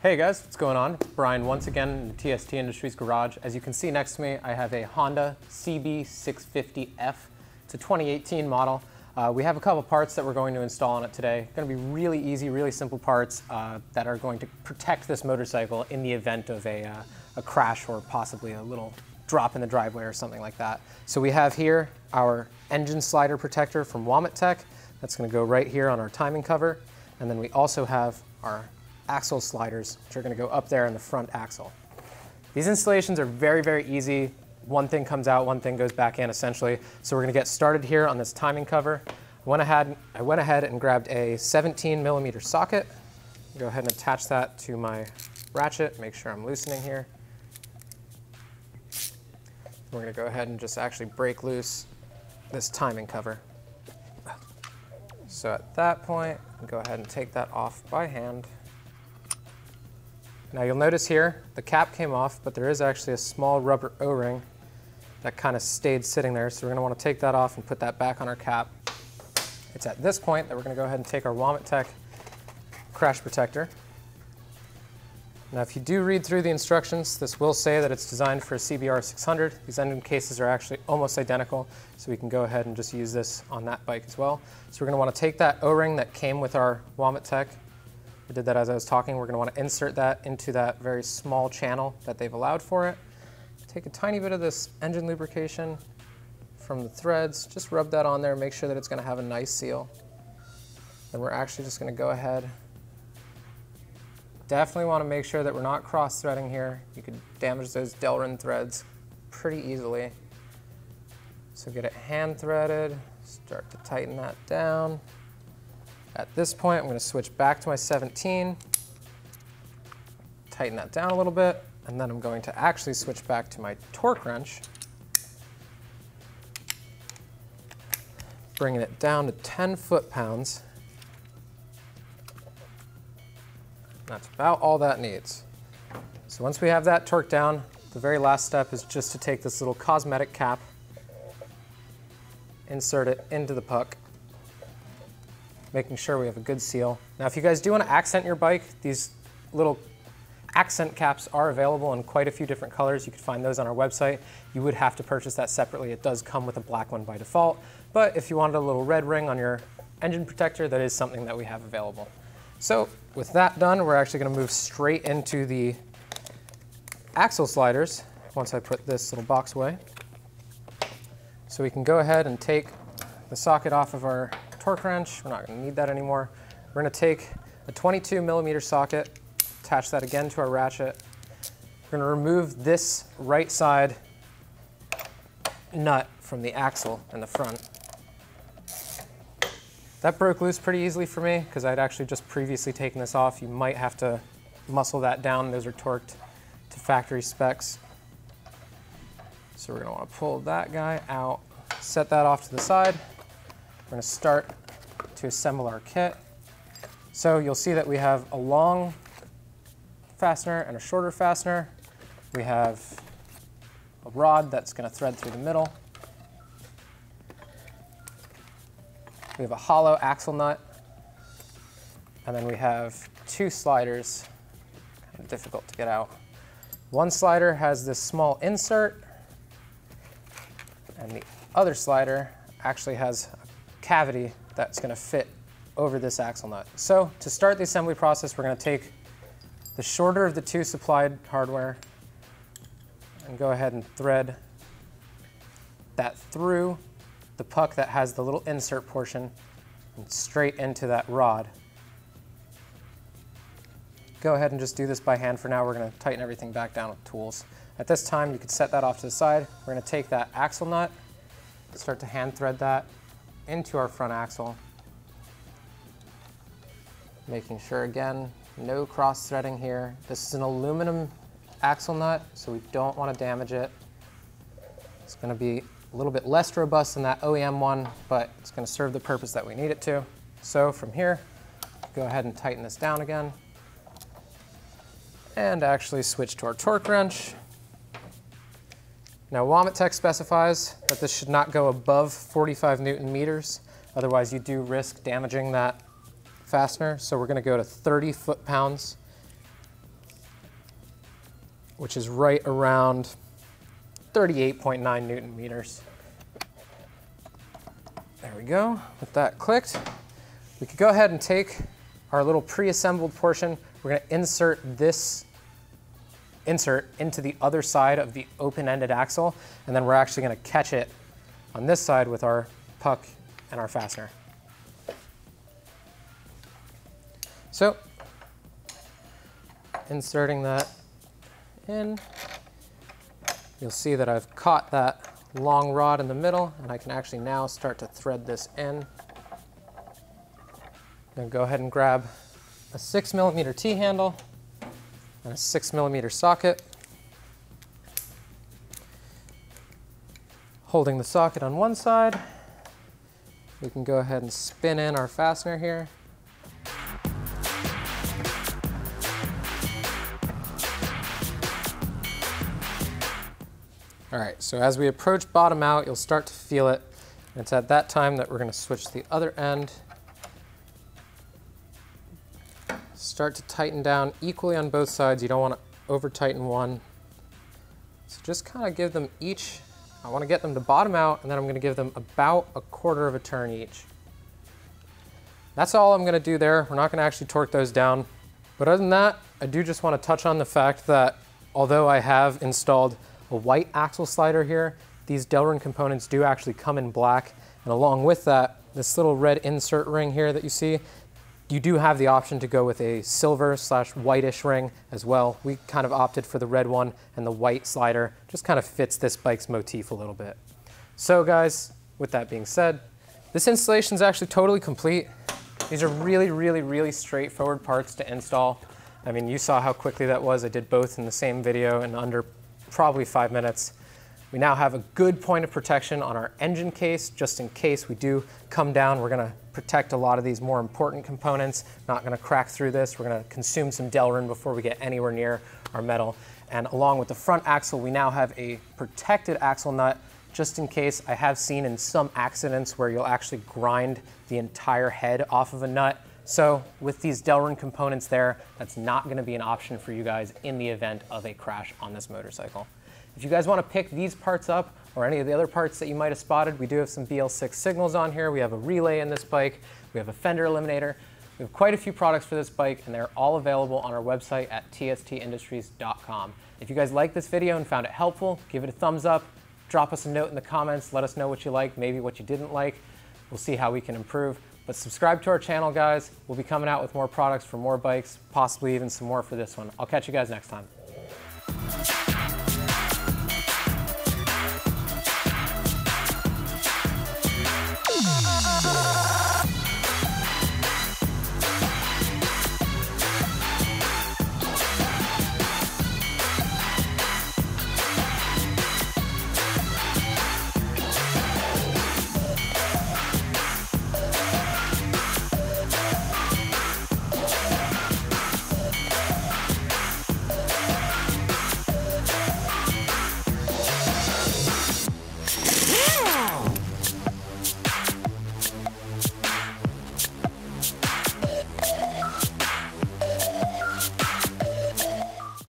Hey guys, what's going on? Brian once again in the TST Industries garage. As you can see next to me, I have a Honda CB650F. It's a 2018 model. We have a couple parts that we're going to install on it today. Going to be really easy, really simple parts that are going to protect this motorcycle in the event of a crash or possibly a little drop in the driveway or something like that. So we have here our engine slider protector from Womet-Tech. That's going to go right here on our timing cover. And then we also have our axle sliders, which are going to go up there in the front axle. These installations are very, very easy. One thing comes out, one thing goes back in essentially. So we're going to get started here on this timing cover. I went ahead and grabbed a 17mm socket. Go ahead and attach that to my ratchet, make sure I'm loosening here. We're going to go ahead and just actually break loose this timing cover. So at that point, go ahead and take that off by hand. Now you'll notice here, the cap came off, but there is actually a small rubber O-ring that kind of stayed sitting there. So we're going to want to take that off and put that back on our cap. It's at this point that we're going to go ahead and take our Womet-Tech crash protector. Now if you do read through the instructions, this will say that it's designed for a CBR 600. These engine cases are actually almost identical, so we can go ahead and just use this on that bike as well. So we're going to want to take that O-ring that came with our Womet-Tech. I did that as I was talking. We're going to want to insert that into that very small channel that they've allowed for it. Take a tiny bit of this engine lubrication from the threads, just rub that on there, make sure that it's going to have a nice seal. Then we're actually just going to go ahead. Definitely want to make sure that we're not cross-threading here. You could damage those Delrin threads pretty easily. So get it hand-threaded, start to tighten that down. At this point, I'm going to switch back to my 17, tighten that down a little bit, and then I'm going to actually switch back to my torque wrench, bringing it down to 10 foot-pounds. That's about all that needs. So once we have that torqued down, the very last step is just to take this little cosmetic cap, insert it into the puck, making sure we have a good seal. Now if you guys do want to accent your bike, these little accent caps are available in quite a few different colors. You can find those on our website. You would have to purchase that separately. It does come with a black one by default, but if you wanted a little red ring on your engine protector, that is something that we have available. So with that done, we're actually going to move straight into the axle sliders once I put this little box away. So we can go ahead and take the socket off of our torque wrench. We're not going to need that anymore. We're going to take a 22mm socket, attach that again to our ratchet. We're going to remove this right side nut from the axle in the front. That broke loose pretty easily for me because I'd actually just previously taken this off. You might have to muscle that down. Those are torqued to factory specs. So we're going to want to pull that guy out, set that off to the side. We're going to start to assemble our kit. So you'll see that we have a long fastener and a shorter fastener. We have a rod that's going to thread through the middle. We have a hollow axle nut. And then we have two sliders, kind of difficult to get out. One slider has this small insert, and the other slider actually has a cavity that's going to fit over this axle nut. So to start the assembly process, we're going to take the shorter of the two supplied hardware and go ahead and thread that through the puck that has the little insert portion and straight into that rod. Go ahead and just do this by hand for now. We're going to tighten everything back down with tools. At this time, you can set that off to the side. We're going to take that axle nut, start to hand thread that into our front axle, making sure, again, no cross threading here. This is an aluminum axle nut, so we don't want to damage it. It's going to be a little bit less robust than that OEM one, but it's going to serve the purpose that we need it to. So from here, go ahead and tighten this down again, and actually switch to our torque wrench. Now Womet-Tech specifies that this should not go above 45 Newton meters. Otherwise, you do risk damaging that fastener. So we're going to go to 30 foot-pounds, which is right around 38.9 Newton meters. There we go. With that clicked, we could go ahead and take our little pre-assembled portion. We're going to insert this insert into the other side of the open-ended axle, and then we're actually going to catch it on this side with our puck and our fastener. So, inserting that in, you'll see that I've caught that long rod in the middle, and I can actually now start to thread this in. Then go ahead and grab a 6mm T-handle and a 6mm socket. Holding the socket on one side, we can go ahead and spin in our fastener here. All right, so as we approach bottom out, you'll start to feel it. And it's at that time that we're going to switch to the other end. Start to tighten down equally on both sides. You don't want to over tighten one. So just kind of give them each, I want to get them to bottom out, and then I'm going to give them about 1/4 of a turn each. That's all I'm going to do there. We're not going to actually torque those down. But other than that, I do just want to touch on the fact that although I have installed a white axle slider here, these Delrin components do actually come in black. And along with that, this little red insert ring here that you see, you do have the option to go with a silver/whitish ring as well. We kind of opted for the red one, and the white slider just kind of fits this bike's motif a little bit. So guys, with that being said, this installation is actually totally complete. These are really, really, really straightforward parts to install. I mean, you saw how quickly that was. I did both in the same video in under probably 5 minutes. We now have a good point of protection on our engine case, just in case we do come down. We're going to protect a lot of these more important components. Not going to crack through this. We're going to consume some Delrin before we get anywhere near our metal. And along with the front axle, we now have a protected axle nut, just in case. I have seen in some accidents where you'll actually grind the entire head off of a nut. So with these Delrin components there, that's not going to be an option for you guys in the event of a crash on this motorcycle. If you guys want to pick these parts up or any of the other parts that you might have spotted, we do have some BL6 signals on here. We have a relay in this bike. We have a fender eliminator. We have quite a few products for this bike, and they're all available on our website at tstindustries.com. If you guys liked this video and found it helpful, give it a thumbs up. Drop us a note in the comments. Let us know what you liked, maybe what you didn't like. We'll see how we can improve. But subscribe to our channel, guys. We'll be coming out with more products for more bikes, possibly even some more for this one. I'll catch you guys next time.